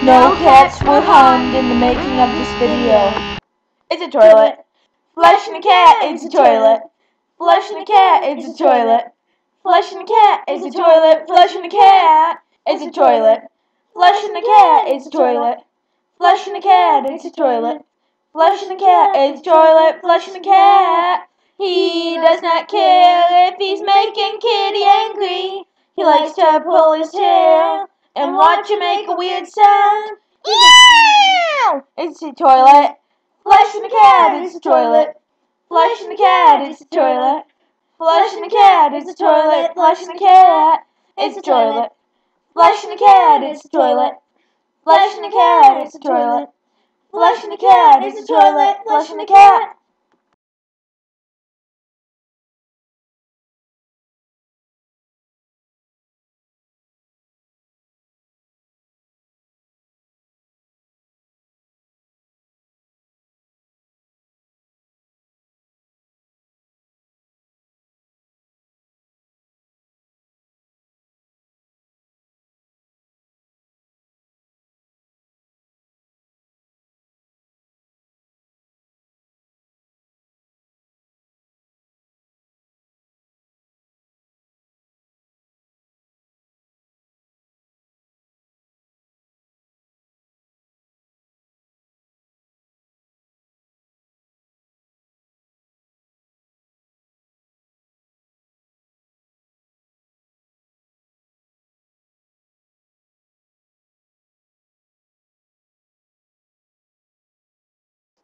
No cats were harmed in the making of this video. It's a toilet. Flushing a cat, it's a toilet. Flushing a cat, it's a toilet. Flushing a cat, it's a toilet. Flushing a cat, it's a toilet. Flushing a cat, it's a toilet. Flushing a cat, it's a toilet. Flushing a cat, it's a toilet. Flushing a cat. He does not care if he's making Kitty angry. He likes to pull his tail and watch him make a weird sound. Meow! It's a toilet. Flushing the cat, it's a toilet. Flushing the cat, it's a toilet. Flushing the cat, it's a toilet. Flushing the cat, it's a toilet. Flushing the cat, it's a toilet. Flushing the cat, it's a toilet. Flushing the cat, it's a toilet. Flushing the cat.